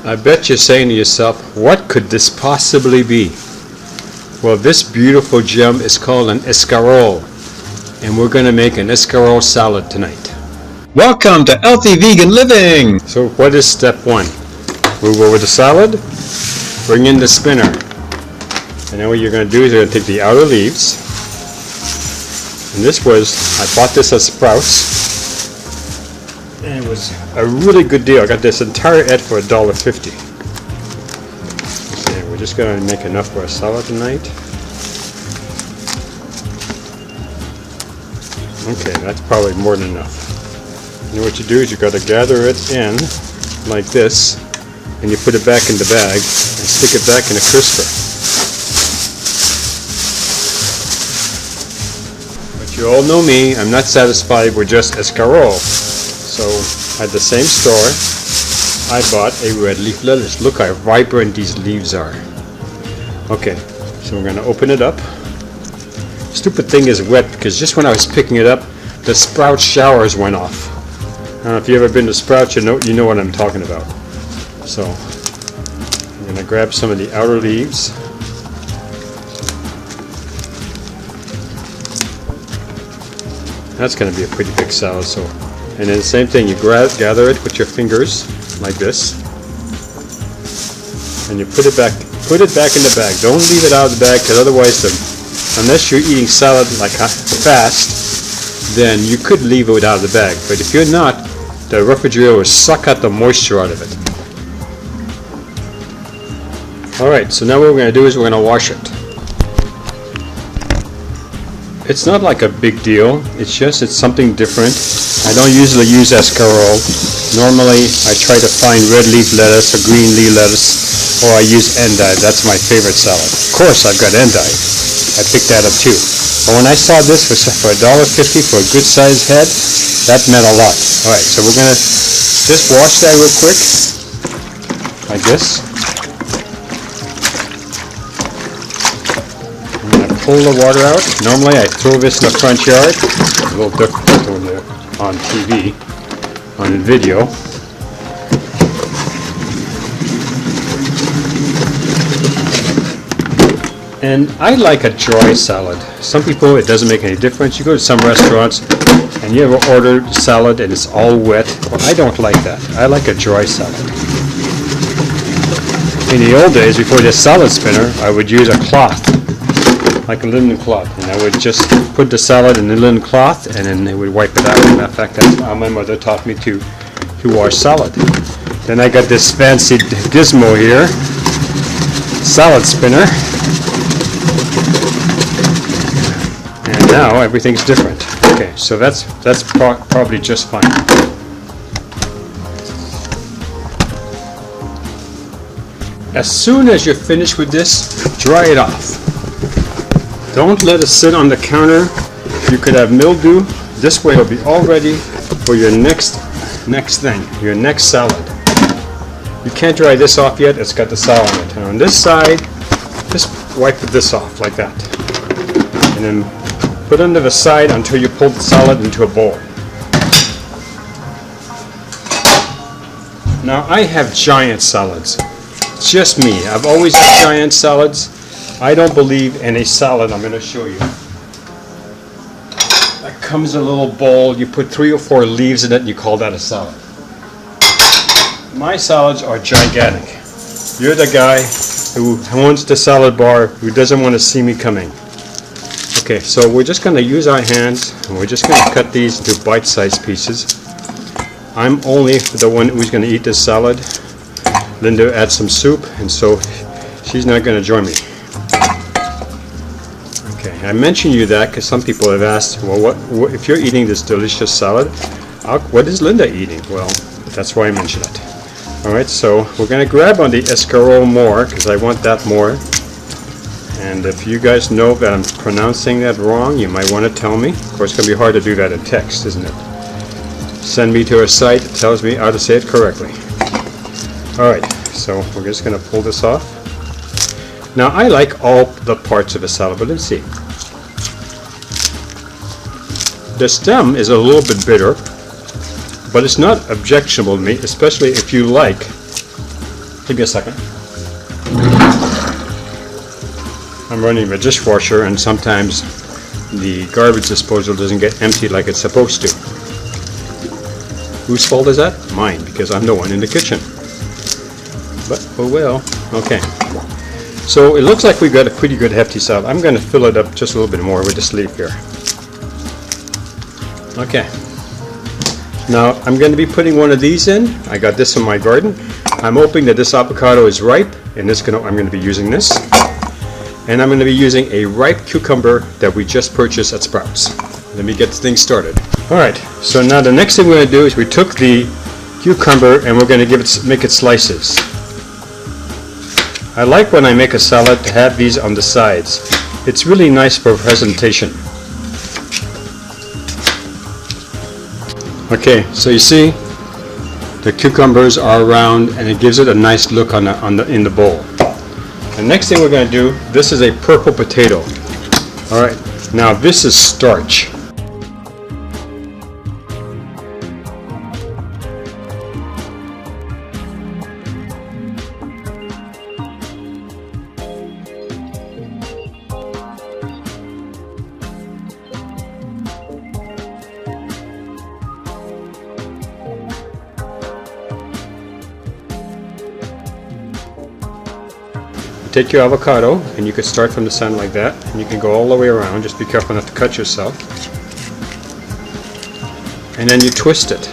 I bet you're saying to yourself, what could this possibly be? Well, this beautiful gem is called an escarole, and we're going to make an escarole salad tonight. Welcome to Healthy Vegan Living! So what is step one? Move over the salad, bring in the spinner, and then what you're going to do is you're going to take the outer leaves, and this was, I bought this at Sprouts, and it was a really good deal. I got this entire head for $1.50. Okay, we're just going to make enough for a salad tonight. Okay, that's probably more than enough. And what you do is you got to gather it in like this, and you put it back in the bag and stick it back in a crisper. But you all know me, I'm not satisfied with just escarole. So at the same store, I bought a red leaf lettuce. Look how vibrant these leaves are. Okay, so we're going to open it up. Stupid thing is wet because just when I was picking it up, the Sprout showers went off. I don't know if you've ever been to Sprouts, you know what I'm talking about. So I'm going to grab some of the outer leaves. That's going to be a pretty big salad. So, and then the same thing, you gather it with your fingers like this, and you put it back in the bag. Don't leave it out of the bag, because otherwise, unless you're eating salad like fast, then you could leave it out of the bag. But if you're not, the refrigerator will suck out the moisture out of it. Alright, so now what we're going to do is we're going to wash it. It's not like a big deal, it's something different. I don't usually use escarole. Normally I try to find red leaf lettuce or green leaf lettuce, or I use endive. That's my favorite salad. Of course I've got endive. I picked that up too. But when I saw this for $1.50 for a good sized head, that meant a lot. Alright, so we're going to just wash that real quick, like this. Pull the water out. Normally I throw this in the front yard. It's a little difficult when you're on TV, on video. And I like a dry salad. Some people, it doesn't make any difference. You go to some restaurants and you ever order salad and it's all wet. Well, I don't like that. I like a dry salad. In the old days, before the salad spinner, I would use a cloth, like a linen cloth, and I would just put the salad in the linen cloth and then they would wipe it out. And in fact, that's how my mother taught me to wash salad. Then I got this fancy gizmo here, salad spinner, and now everything's different. Okay, so that's probably just fine. As soon as you're finished with this, dry it off. Don't let it sit on the counter. You could have mildew. This way it'll be all ready for your next thing, your next salad. You can't dry this off yet. It's got the salad on it. And on this side, just wipe this off like that. And then put under the side until you pull the salad into a bowl. Now I have giant salads. It's just me. I've always had giant salads. I don't believe in a salad I'm going to show you. That comes in a little bowl, you put 3 or 4 leaves in it and you call that a salad. My salads are gigantic. You're the guy who owns the salad bar who doesn't want to see me coming. Okay, so we're just going to use our hands and we're just going to cut these into bite-sized pieces. I'm only the one who's going to eat this salad. Linda adds some soup, and so she's not going to join me. Okay, I mentioned you that because some people have asked, well, what if you're eating this delicious salad, what is Linda eating? Well, that's why I mentioned it. Alright, so we're going to grab on the escarole more because I want that more. And if you guys know that I'm pronouncing that wrong, you might want to tell me. Of course, it's going to be hard to do that in text, isn't it? Send me to a site that tells me how to say it correctly. Alright, so we're just going to pull this off. Now I like all the parts of a salad, but let's see. The stem is a little bit bitter, but it's not objectionable to me, especially if you like Give me a second. I'm running the dishwasher, and sometimes the garbage disposal doesn't get emptied like it's supposed to. Whose fault is that? Mine, because I'm the one in the kitchen. But oh well. Okay. So it looks like we've got a pretty good hefty salad. I'm going to fill it up just a little bit more with this leaf here. Okay. Now I'm going to be putting one of these in. I got this in my garden. I'm hoping that this avocado is ripe, and I'm going to be using this. And I'm going to be using a ripe cucumber that we just purchased at Sprouts. Let me get things started. Alright, so now the next thing we're going to do is we took the cucumber and we're going to make it slices. I like when I make a salad to have these on the sides. It's really nice for presentation. Okay, so you see the cucumbers are round and it gives it a nice look in the bowl. The next thing we're going to do, this is a purple potato. Alright, now this is starch. Take your avocado, and you could start from the center like that, and you can go all the way around. Just be careful not to cut yourself. And then you twist it.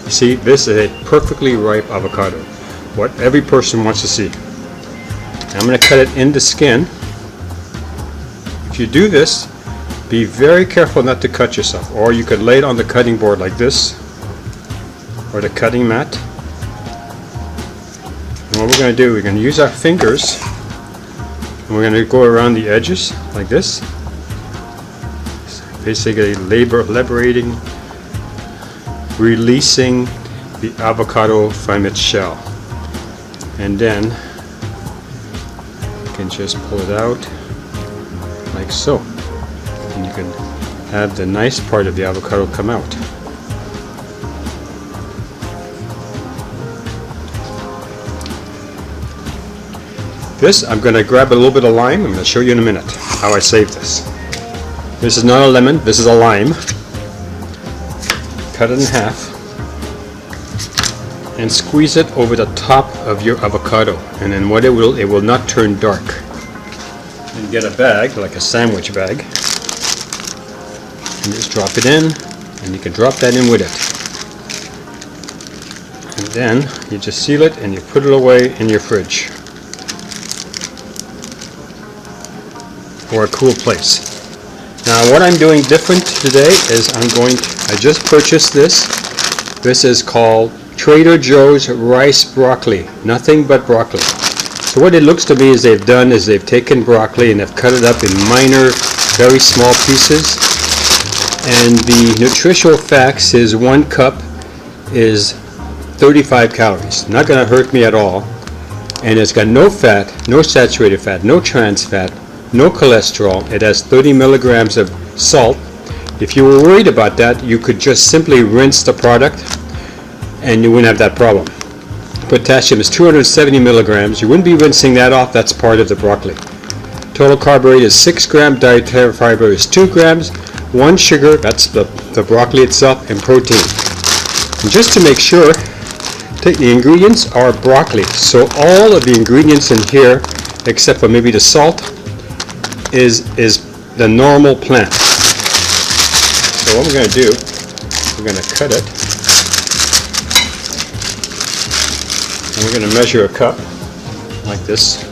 See, this is a perfectly ripe avocado. What every person wants to see. I'm going to cut it in the skin. If you do this, be very careful not to cut yourself. Or you could lay it on the cutting board like this, or the cutting mat. And what we're going to do, we're going to use our fingers. And we're going to go around the edges like this, basically liberating, releasing the avocado from its shell. And then you can just pull it out like so. And you can have the nice part of the avocado come out. This, I'm going to grab a little bit of lime. I'm going to show you in a minute how I save this. This is not a lemon, this is a lime. Cut it in half and squeeze it over the top of your avocado, and then what it will not turn dark. And get a bag, like a sandwich bag, and just drop it in, and you can drop that in with it. And then you just seal it and you put it away in your fridge. Or a cool place. Now what I'm doing different today is I just purchased this. This is called Trader Joe's rice broccoli. Nothing but broccoli. So what it looks to me is they've taken broccoli and they've cut it up in minor, very small pieces. And the nutritional facts is 1 cup is 35 calories. Not going to hurt me at all. And it's got no fat, no saturated fat, no trans fat, no cholesterol. It has 30 milligrams of salt. If you were worried about that, you could just simply rinse the product and you wouldn't have that problem. Potassium is 270 milligrams. You wouldn't be rinsing that off. That's part of the broccoli. Total carbohydrate is 6 grams. Dietary fiber is 2 grams. 1 sugar, that's the broccoli itself, and protein. And just to make sure, the ingredients are broccoli. So all of the ingredients in here, except for maybe the salt, is the normal plant. So what we're going to do, we're going to cut it, and we're going to measure a cup like this.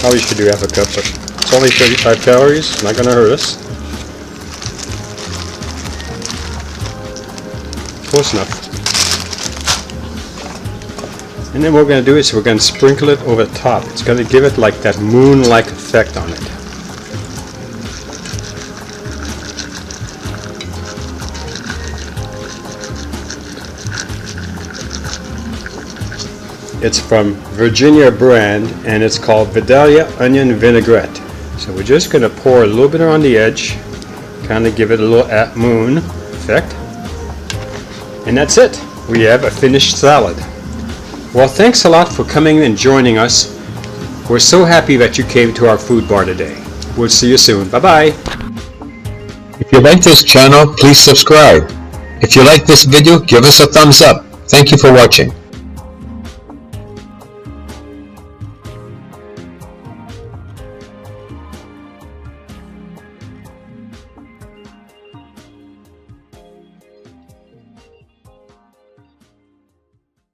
Probably should do half a cup, but it's only 35 calories, not going to hurt us. Close enough. And then what we're going to do is we're going to sprinkle it over the top. It's going to give it like that moon-like effect on it. It's from Virginia brand, and it's called Vidalia Onion Vinaigrette. So we're just going to pour a little bit around the edge, kind of give it a little moon effect. And that's it. We have a finished salad. Well, thanks a lot for coming and joining us. We're so happy that you came to our food bar today. We'll see you soon. Bye-bye. If you like this channel, please subscribe. If you like this video, give us a thumbs up. Thank you for watching.